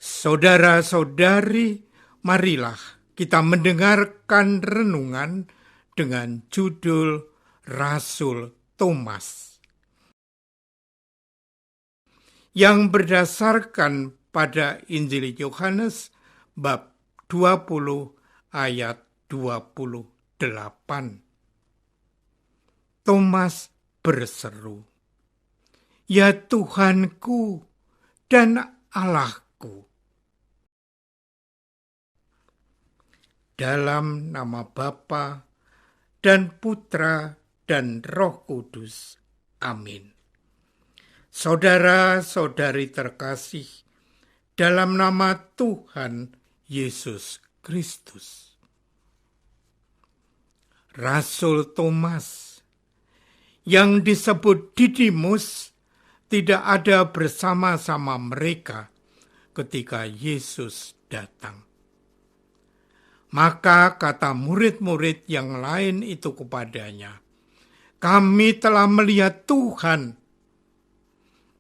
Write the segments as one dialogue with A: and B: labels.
A: Saudara-saudari, marilah kita mendengarkan renungan dengan judul Rasul Thomas yang berdasarkan pada Injil Yohanes bab 20 ayat 28. Thomas berseru, "Ya Tuhanku dan Allahku." Dalam nama Bapa dan Putra dan Roh Kudus. Amin. Saudara-saudari terkasih, dalam nama Tuhan Yesus Kristus. Rasul Thomas yang disebut Didimus tidak ada bersama-sama mereka ketika Yesus datang. Maka kata murid-murid yang lain itu kepadanya, "Kami telah melihat Tuhan."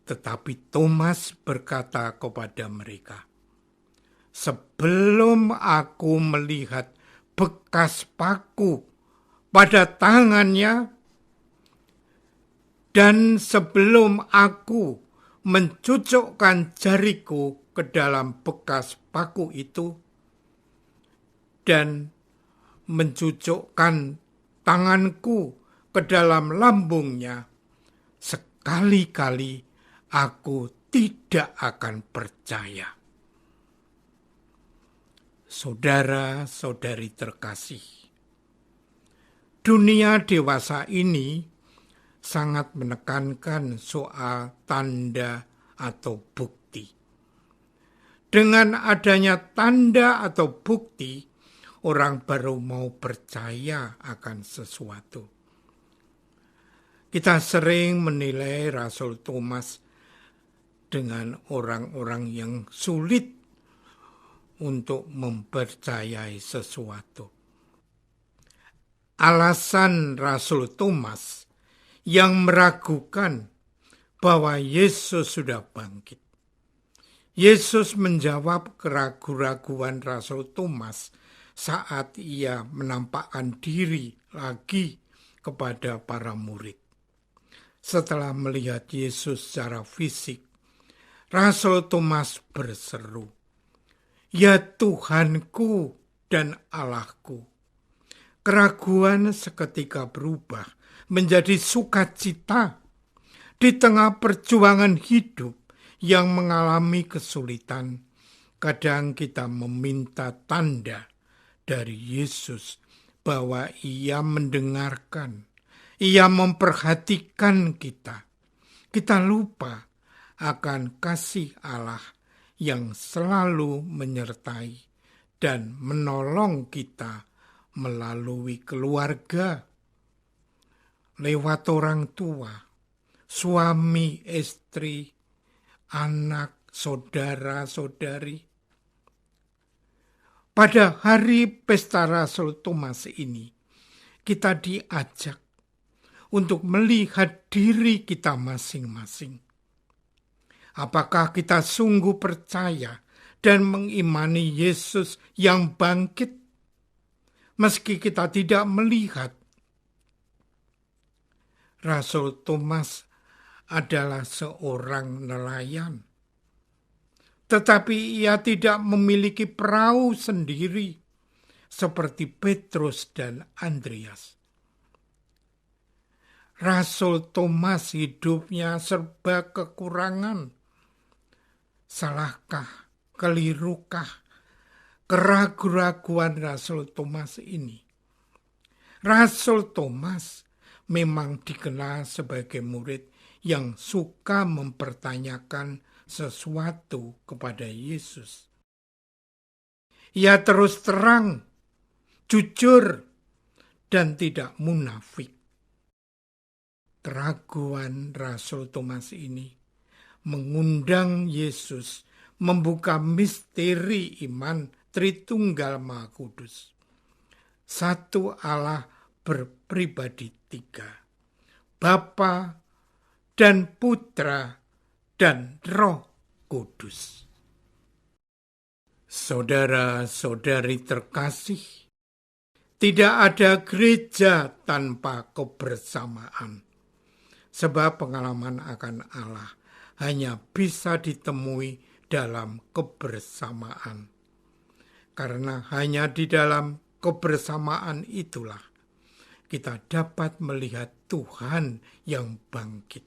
A: Tetapi Thomas berkata kepada mereka, "Sebelum aku melihat bekas paku pada tangannya, dan sebelum aku mencucukkan jariku ke dalam bekas paku itu, dan mencucukkan tanganku ke dalam lambungnya, sekali-kali aku tidak akan percaya." Saudara-saudari terkasih, dunia dewasa ini sangat menekankan soal tanda atau bukti. Dengan adanya tanda atau bukti, orang baru mau percaya akan sesuatu. Kita sering menilai Rasul Thomas dengan orang-orang yang sulit untuk mempercayai sesuatu. Alasan Rasul Thomas yang meragukan bahwa Yesus sudah bangkit. Yesus menjawab keraguan-raguan Rasul Thomas saat ia menampakkan diri lagi kepada para murid. Setelah melihat Yesus secara fisik, Rasul Thomas berseru, "Ya Tuhanku dan Allahku." Keraguan seketika berubah menjadi sukacita di tengah perjuangan hidup yang mengalami kesulitan. Kadang kita meminta tanda dari Yesus bahwa ia mendengarkan, ia memperhatikan kita. Kita lupa akan kasih Allah yang selalu menyertai dan menolong kita melalui keluarga, lewat orang tua, suami, istri, anak, saudara-saudari. Pada hari pesta Rasul Thomas ini, kita diajak untuk melihat diri kita masing-masing. Apakah kita sungguh percaya dan mengimani Yesus yang bangkit, meski kita tidak melihat? Rasul Thomas adalah seorang nelayan, tetapi ia tidak memiliki perahu sendiri seperti Petrus dan Andreas. Rasul Thomas hidupnya serba kekurangan. Salahkah, kelirukah keraguan-raguan Rasul Thomas ini? Rasul Thomas memang dikenal sebagai murid yang suka mempertanyakan sesuatu kepada Yesus. Ia terus terang, jujur, dan tidak munafik. Keraguan Rasul Thomas ini mengundang Yesus membuka misteri iman Tritunggal Maha Kudus. Satu Allah berpribadi tiga, Bapa dan Putra dan Roh Kudus. Saudara-saudari terkasih, tidak ada gereja tanpa kebersamaan. Sebab pengalaman akan Allah hanya bisa ditemui dalam kebersamaan. Karena hanya di dalam kebersamaan itulah kita dapat melihat Tuhan yang bangkit.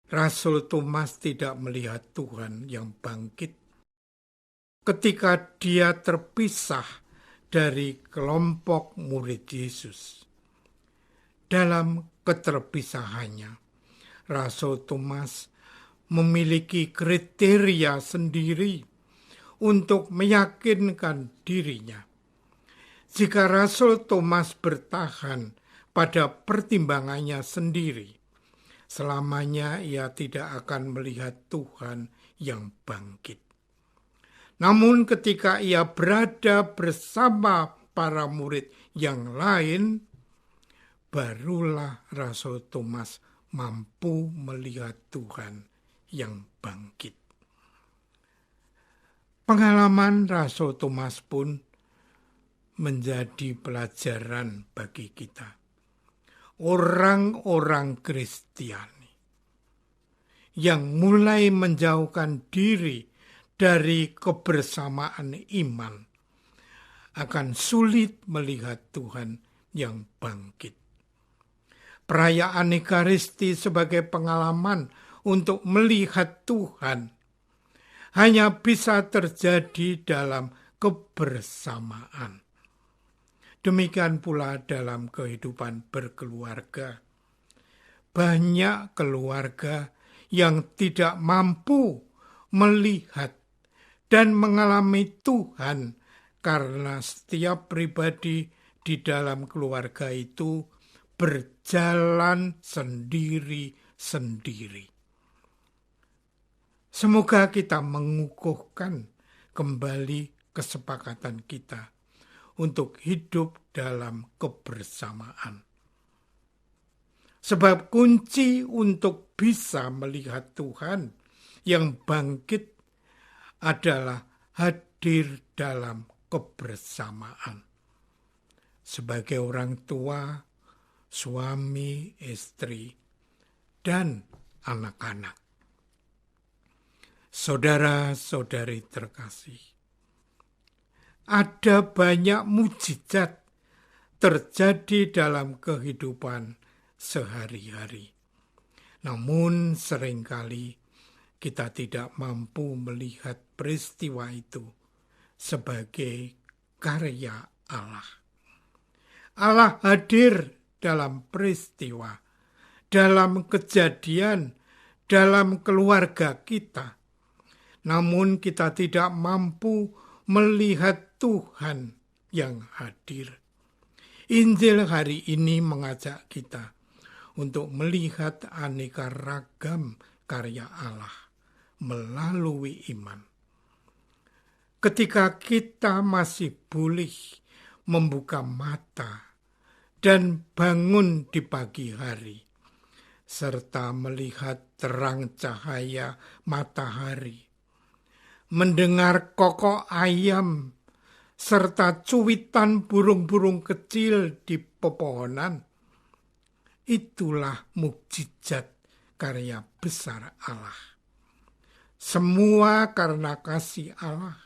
A: Rasul Thomas tidak melihat Tuhan yang bangkit ketika dia terpisah dari kelompok murid Yesus. Dalam keterpisahannya, Rasul Thomas memiliki kriteria sendiri untuk meyakinkan dirinya. Jika Rasul Thomas bertahan pada pertimbangannya sendiri, selamanya ia tidak akan melihat Tuhan yang bangkit. Namun ketika ia berada bersama para murid yang lain, barulah Rasul Thomas mampu melihat Tuhan yang bangkit. Pengalaman Rasul Thomas pun menjadi pelajaran bagi kita. Orang-orang Kristiani yang mulai menjauhkan diri dari kebersamaan iman akan sulit melihat Tuhan yang bangkit. Perayaan Ekaristi sebagai pengalaman untuk melihat Tuhan hanya bisa terjadi dalam kebersamaan. Demikian pula dalam kehidupan berkeluarga. Banyak keluarga yang tidak mampu melihat dan mengalami Tuhan karena setiap pribadi di dalam keluarga itu berjalan sendiri-sendiri. Semoga kita mengukuhkan kembali kesepakatan kita untuk hidup dalam kebersamaan. Sebab kunci untuk bisa melihat Tuhan yang bangkit adalah hadir dalam kebersamaan. Sebagai orang tua, suami, istri, dan anak-anak. Saudara-saudari terkasih, ada banyak mujizat terjadi dalam kehidupan sehari-hari. Namun seringkali kita tidak mampu melihat peristiwa itu sebagai karya Allah. Allah hadir dalam peristiwa, dalam kejadian, dalam keluarga kita. Namun kita tidak mampu melihat Tuhan yang hadir. Injil hari ini mengajak kita untuk melihat aneka ragam karya Allah melalui iman. Ketika kita masih boleh membuka mata dan bangun di pagi hari, serta melihat terang cahaya matahari, mendengar kokok ayam, serta cuitan burung-burung kecil di pepohonan, itulah mukjizat karya besar Allah. Semua karena kasih Allah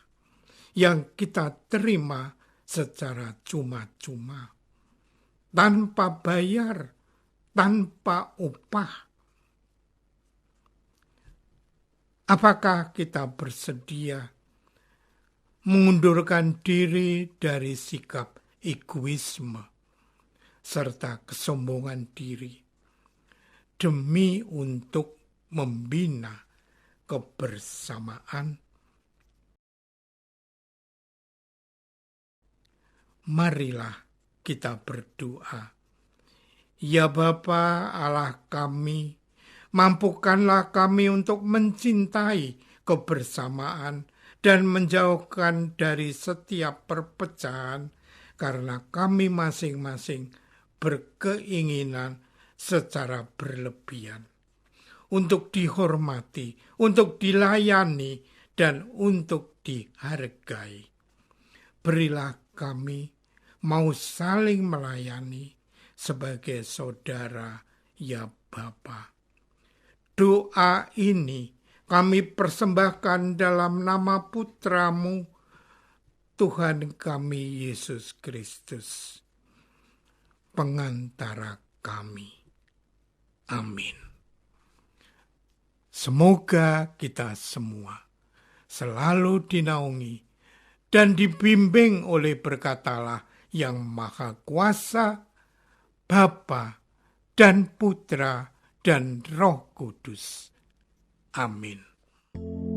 A: yang kita terima secara cuma-cuma, tanpa bayar, tanpa upah. Apakah kita bersedia mengundurkan diri dari sikap egoisme serta kesombongan diri demi untuk membina kebersamaan? Marilah kita berdoa. Ya Bapa Allah kami, mampukanlah kami untuk mencintai kebersamaan dan menjauhkan dari setiap perpecahan, karena kami masing-masing berkeinginan secara berlebihan untuk dihormati, untuk dilayani, dan untuk dihargai. Berilah kami mau saling melayani sebagai saudara ya Bapa. Doa ini kami persembahkan dalam nama Putramu, Tuhan kami Yesus Kristus, pengantara kami. Amin. Semoga kita semua selalu dinaungi dan dibimbing oleh berkat Allah yang Maha Kuasa, Bapa dan Putra dan Roh Kudus. Amin.